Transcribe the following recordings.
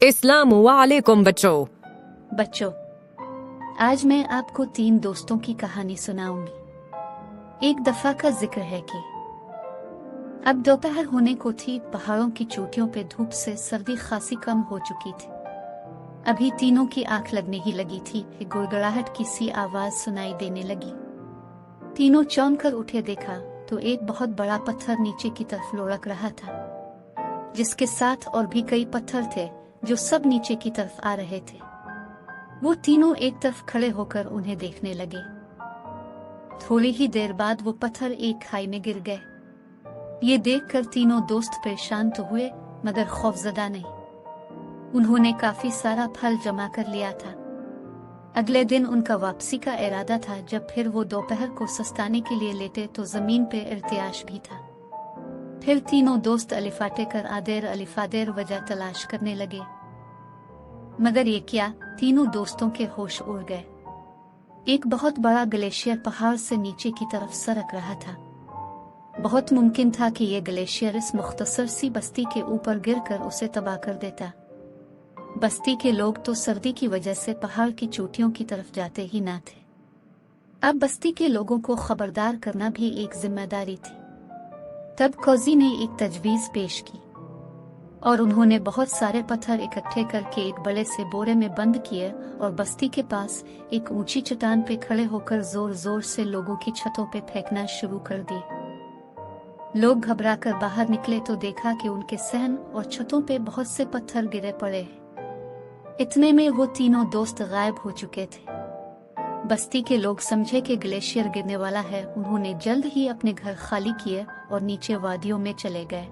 इस्लाम वालेकुम बच्चों, आज मैं आपको 3 दोस्तों की कहानी सुनाऊंगी। एक दफा का जिक्र है कि अब दोपहर होने को थी। पहाड़ों की चोटियों पे धूप से सर्दी खासी कम हो चुकी थी। अभी तीनों की आंख लगने ही लगी थी कि गुड़गड़ाहट की सी आवाज सुनाई देने लगी। तीनों चौंक कर उठे, देखा तो एक बहुत बड़ा पत्थर नीचे की तरफ लुढ़क रहा था, जिसके साथ और भी कई पत्थर थे जो सब नीचे की तरफ आ रहे थे। वो तीनों एक तरफ खड़े होकर उन्हें देखने लगे। थोड़ी ही देर बाद वो पत्थर एक खाई में गिर गए। ये देखकर तीनों दोस्त परेशान तो हुए, मगर खौफजदा नहीं। उन्होंने काफी सारा फल जमा कर लिया था। अगले दिन उनका वापसी का इरादा था। जब फिर वो दोपहर को सस्ताने के लिए लेटे तो जमीन पे इर्तियाश भी था। फिर तीनों दोस्त अलिफाटे कर आदेर अलिफादेर वजह तलाश करने लगे, मगर ये क्या, तीनों दोस्तों के होश उड़ गए। एक बहुत बड़ा ग्लेशियर पहाड़ से नीचे की तरफ सरक रहा था। बहुत मुमकिन था कि ये ग्लेशियर इस मुख्तसर सी बस्ती के ऊपर गिरकर उसे तबाह कर देता। बस्ती के लोग तो सर्दी की वजह से पहाड़ की चोटियों की तरफ जाते ही ना थे। अब बस्ती के लोगों को खबरदार करना भी एक जिम्मेदारी थी। तब कौजी ने एक तजवीज पेश की और उन्होंने बहुत सारे पत्थर इकट्ठे करके एक बड़े से बोरे में बंद किए और बस्ती के पास एक ऊंची चट्टान पे खड़े होकर जोर जोर से लोगों की छतों पे फेंकना शुरू कर दिए। लोग घबराकर बाहर निकले तो देखा कि उनके सहन और छतों पे बहुत से पत्थर गिरे पड़े हैं। इतने में वो तीनों दोस्त गायब हो चुके थे। बस्ती के लोग समझे कि ग्लेशियर गिरने वाला है। उन्होंने जल्द ही अपने घर खाली किए और नीचे वादियों में चले गए।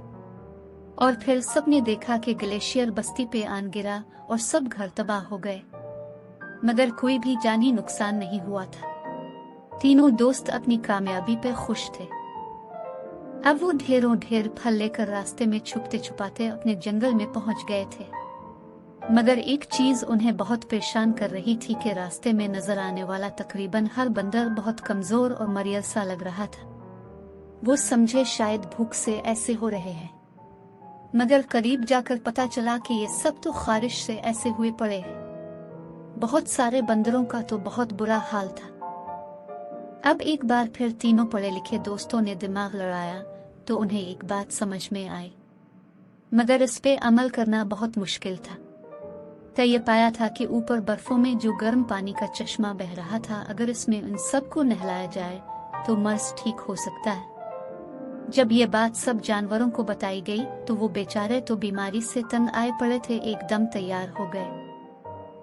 और फिर सबने देखा कि ग्लेशियर बस्ती पे आन गिरा और सब घर तबाह हो गए, मगर कोई भी जानी नुकसान नहीं हुआ था। तीनों दोस्त अपनी कामयाबी पे खुश थे। अब वो ढेरों ढेर फल लेकर रास्ते में छुपते छुपाते अपने जंगल में पहुंच गए थे। मगर एक चीज उन्हें बहुत परेशान कर रही थी कि रास्ते में नजर आने वाला तकरीबन हर बंदर बहुत कमजोर और मरियल सा लग रहा था। वो समझे शायद भूख से ऐसे हो रहे हैं, मगर करीब जाकर पता चला कि ये सब तो खारिश से ऐसे हुए पड़े हैं। बहुत सारे बंदरों का तो बहुत बुरा हाल था। अब एक बार फिर तीनों पढ़े लिखे दोस्तों ने दिमाग लड़ाया तो उन्हें एक बात समझ में आई, मगर इस पे अमल करना बहुत मुश्किल था। तो ये पाया था कि ऊपर बर्फों में जो गर्म पानी का चश्मा बह रहा था, अगर इसमें उन सबको नहलाया जाए तो मर्ज ठीक हो सकता है। जब ये बात सब जानवरों को बताई गई तो वो बेचारे तो बीमारी से तंग आए पड़े थे, एकदम तैयार हो गए।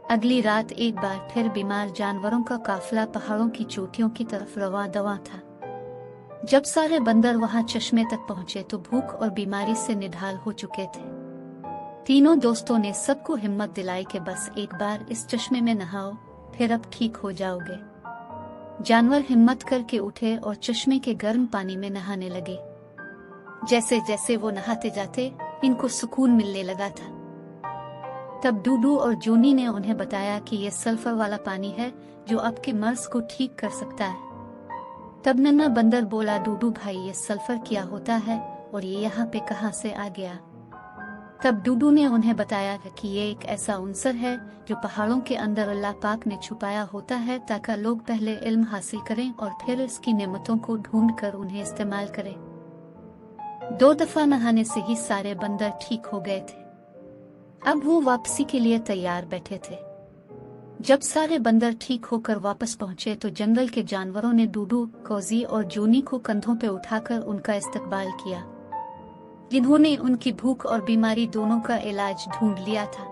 अगली रात एक बार फिर बीमार जानवरों का काफिला पहाड़ों की चोटियों की तरफ रवा दवा था। जब सारे बंदर वहां चश्मे तक पहुंचे तो भूख और बीमारी से निढाल हो चुके थे। तीनों दोस्तों ने सबको हिम्मत दिलाई कि बस एक बार इस चश्मे में नहाओ, फिर अब ठीक हो जाओगे। जानवर हिम्मत करके उठे और चश्मे के गर्म पानी में नहाने लगे। जैसे जैसे वो नहाते जाते इनको सुकून मिलने लगा था। तब डूडू और जूनी ने उन्हें बताया कि ये सल्फर वाला पानी है जो आपके मर्ज को ठीक कर सकता है। तब नन्हा बंदर बोला, डूडू भाई, ये सल्फर क्या होता है और ये यहाँ पे कहाँ से आ गया? तब डूडू ने उन्हें बताया कि ये एक ऐसा अंसर है जो पहाड़ों के अंदर अल्लाह पाक ने छुपाया होता है, ताकि लोग पहले इल्म हासिल करें और फिर इसकी नेमतों को ढूंढ कर उन्हें इस्तेमाल करें। 2 दफा नहाने से ही सारे बंदर ठीक हो गए थे। अब वो वापसी के लिए तैयार बैठे थे। जब सारे बंदर ठीक होकर वापस पहुंचे तो जंगल के जानवरों ने डूडू, कौजी और जूनी को कंधों पे उठाकर उनका इस्तकबाल किया, जिन्होंने उनकी भूख और बीमारी दोनों का इलाज ढूंढ लिया था।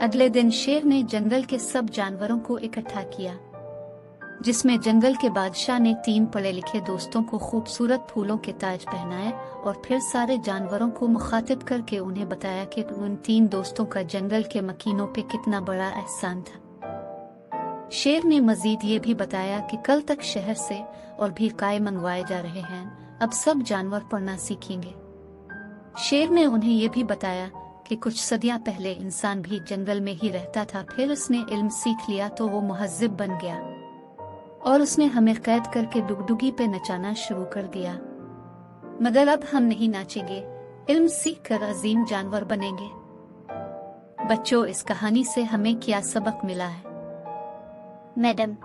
अगले दिन शेर ने जंगल के सब जानवरों को इकट्ठा किया, जिसमें जंगल के बादशाह ने 3 पढ़े लिखे दोस्तों को खूबसूरत फूलों के ताज पहनाए और फिर सारे जानवरों को मुखातिब करके उन्हें बताया कि उन 3 दोस्तों का जंगल के मकीनों पे कितना बड़ा एहसान था। शेर ने मजीद ये भी बताया कि कल तक शहर से और भी काय मंगवाए जा रहे हैं, अब सब जानवर पढ़ना सीखेंगे। शेर ने उन्हें ये भी बताया कि कुछ सदियां पहले इंसान भी जंगल में ही रहता था, फिर उसने इल्म सीख लिया तो वो मुहज्जिब बन गया और उसने हमें कैद करके डुगडुगी पे नचाना शुरू कर दिया, मगर अब हम नहीं नाचेंगे, इल्म सीख कर अजीम जानवर बनेंगे। बच्चों, इस कहानी से हमें क्या सबक मिला है? मैडम,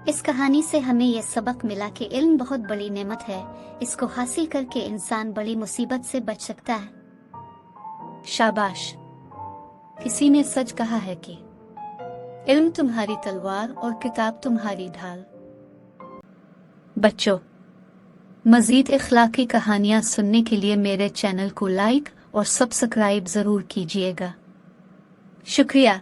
इस कहानी से हमें यह सबक मिला कि इल्म बहुत बड़ी नेमत है। इसको हासिल करके इंसान बड़ी मुसीबत से बच सकता है। शाबाश। किसी ने सच कहा है कि इल्म तुम्हारी तलवार और किताब तुम्हारी ढाल। बच्चों, मजीद इखलाकी कहानियां सुनने के लिए मेरे चैनल को लाइक और सब्सक्राइब जरूर कीजिएगा। शुक्रिया।